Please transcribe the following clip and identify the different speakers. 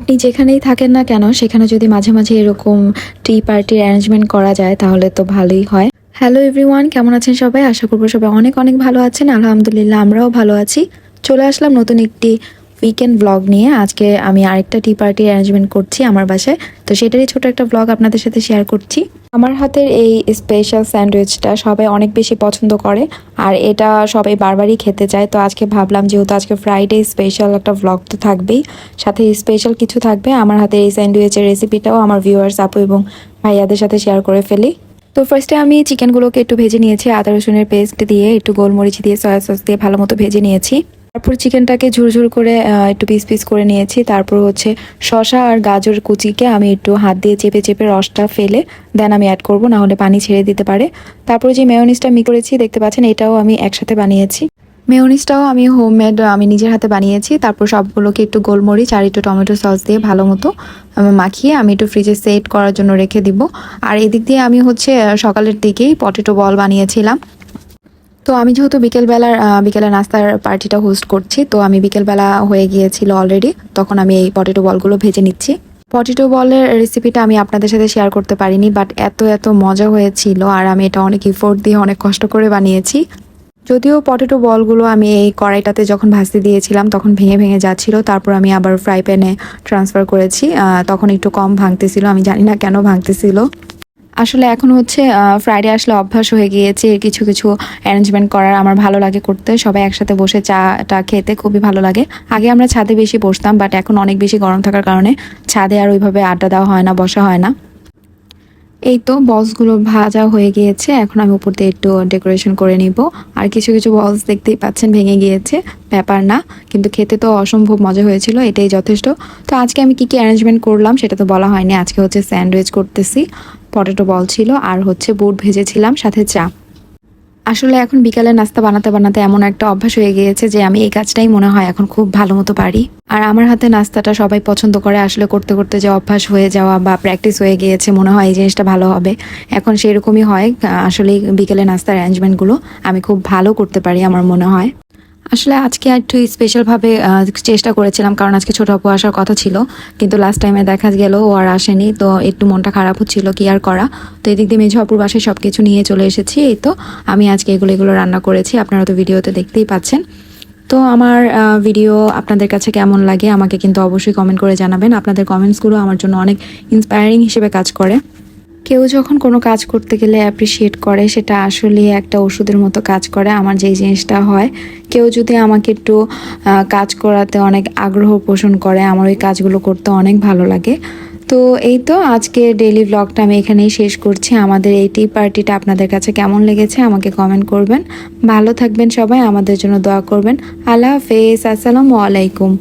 Speaker 1: আপনি যেখানেই থাকেন না কেন সেখানে যদি মাঝে মাঝে এরকম টি পার্টির অ্যারেঞ্জমেন্ট করা যায় তাহলে তো ভালোই হয়। হ্যালো এভরিওয়ান, কেমন আছেন সবাই? আশা করবো সবাই অনেক অনেক ভালো আছেন। আলহামদুলিল্লাহ আমরাও ভালো আছি। চলে আসলাম নতুন একটি উইকেন্ড ব্লগ নিয়ে। আজকে আমি আরেকটা টি পার্টির অ্যারেঞ্জমেন্ট করছি আমার বাসায়, তো সেটারই ছোট একটা ব্লগ আপনাদের সাথে শেয়ার করছি। আমার হাতের এই স্পেশাল স্যান্ডউইচটা সবাই অনেক বেশি পছন্দ করে আর এটা সবাই বারবারই খেতে চায়। তো আজকে ভাবলাম যেহেতু আজকে ফ্রাইডে, স্পেশাল একটা ব্লগ তো থাকবেই, সাথে স্পেশাল কিছু থাকবে। আমার হাতের এই স্যান্ডউইচের রেসিপিটাও আমার ভিউয়ার্স, আপু এবং ভাইয়াদের সাথে শেয়ার করে ফেলি। তো ফার্স্টে আমি চিকেনগুলোকে একটু ভেজে নিয়েছি, আদা রসুনের পেস্ট দিয়ে, একটু গোলমরিচ দিয়ে, সয়া সস দিয়ে ভালো মতো ভেজে নিয়েছি। তারপর চিকেনটাকে ঝুরঝুর করে একটু পিস পিস করে নিয়েছি। তারপর হচ্ছে শসা আর গাজর কুচিকে আমি একটু হাত দিয়ে চেপে চেপে রসটা ফেলে দেন আমি অ্যাড করব, না হলে পানি ছেড়ে দিতে পারে। তারপর যে মেয়োনিজটা মিক্স করেছি দেখতে পাচ্ছেন, এটাও আমি একসাথে বানিয়েছি। মেয়োনিজটাও আমি হোমমেড, আমি নিজের হাতে বানিয়েছি। তারপর সবগুলোকে একটু গোলমরিচ আর একটু টমেটো সস দিয়ে ভালো মতো মাখিয়ে আমি একটু ফ্রিজে সেট করার জন্য রেখে দিব। আর এদিক দিয়ে আমি হচ্ছে সকালের দিকেই পটেটো বল বানিয়েছিলাম। তো আমি যেহেতু বিকেলের নাস্তার পার্টিটা হোস্ট করছি, তো আমি বিকেলবেলা হয়ে গিয়েছিল অলরেডি, তখন আমি এই পটেটো বলগুলো ভেজে নিচ্ছি। পটেটো বলের রেসিপিটা আমি আপনাদের সাথে শেয়ার করতে পারিনি, বাট এত এত মজা হয়েছিল আর আমি এটা অনেক এফোর্ট দিয়ে অনেক কষ্ট করে বানিয়েছি। যদিও পটেটো বলগুলো আমি এই কড়াইটাতে যখন ভাজতে দিয়েছিলাম তখন ভেঙে ভেঙে যাচ্ছিল, তারপর আমি আবার ফ্রাই প্যানে ট্রান্সফার করেছি। তখন একটু কম ভাঙতেছিল, আমি জানি না কেন ভাঙতেছিল। আসলে এখন হচ্ছে ফ্রাইডে আসলে অভ্যাস হয়ে গিয়েছে কিছু কিছু অ্যারেঞ্জমেন্ট করার, আমার ভালো লাগে করতে। সবাই একসাথে বসে চাটা খেতে খুবই ভালো লাগে। আগে আমরা ছাদে বেশি বসতাম, বাট এখন অনেক বেশি গরম থাকার কারণে ছাদে আর ওইভাবে আড্ডা দেওয়া হয় না, বসা হয় না। এই তো বলসগুলো ভাজা হয়ে গিয়েছে, এখন আমি উপর দিয়ে একটু ডেকোরেশন করে নিব। আর কিছু কিছু বলস দেখতেই পাচ্ছেন ভেঙে গিয়েছে, ব্যাপার না, কিন্তু খেতে তো অসম্ভব মজা হয়েছিল, এটাই যথেষ্ট। তো আজকে আমি কি কি অ্যারেঞ্জমেন্ট করলাম সেটা তো বলা হয়নি। আজকে হচ্ছে স্যান্ডউইচ করতেছি, পটেটো বল ছিল আর হচ্ছে বুট ভেজেছিলাম, সাথে চা। আসলে এখন বিকালে নাস্তা বানাতে বানাতে এমন একটা অভ্যাস হয়ে গিয়েছে যে আমি এই কাজটাই মনে হয় এখন খুব ভালো মতো পারি। আর আমার হাতে নাস্তাটা সবাই পছন্দ করে। আসলে করতে করতে যে অভ্যাস হয়ে যাওয়া বা প্র্যাকটিস হয়ে গিয়েছে, মনে হয় এই জিনিসটা ভালো হবে। এখন সেরকমই হয়। আসলে বিকেলে নাস্তার অ্যারেঞ্জমেন্টগুলো আমি খুব ভালো করতে পারি আমার মনে হয়। আসলে আজকে একটু স্পেশালভাবে চেষ্টা করেছিলাম, কারণ আজকে ছোট আপু আসার কথা ছিল, কিন্তু লাস্ট টাইমে দেখা গেল ও আর আসেনি, তো একটু মনটা খারাপ হচ্ছিল, কি আর করা। তো এদিক দিয়ে মেঝো আপুর বাসায় সব কিছু নিয়ে চলে এসেছি। এই তো আমি আজকে এগুলো রান্না করেছি, আপনারা তো ভিডিওতে দেখতেই পাচ্ছেন। তো আমার ভিডিও আপনাদের কাছে কেমন লাগে আমাকে কিন্তু অবশ্যই কমেন্ট করে জানাবেন। আপনাদের কমেন্টসগুলো আমার জন্য অনেক ইন্সপায়ারিং হিসেবে কাজ করে। কেউ যখন কোনো কাজ করতে গেলে অ্যাপ্রিসিয়েট করে, সেটা আসলে একটা ওষুধের মতো কাজ করে। আমার যেই জিনিসটা হয়, কেউ যদি আমাকে একটু কাজ করাতে অনেক আগ্রহ পোষণ করে, আমার ওই কাজগুলো করতে অনেক ভালো লাগে। তো এই তো আজকে ডেইলি ব্লগটা আমি এখানেই শেষ করছি। আমাদের এই টি পার্টিটা আপনাদের কাছে কেমন লেগেছে আমাকে কমেন্ট করবেন। ভালো থাকবেন সবাই, আমাদের জন্য দোয়া করবেন। আল্লাহ হাফেজ, আসসালামু আলাইকুম।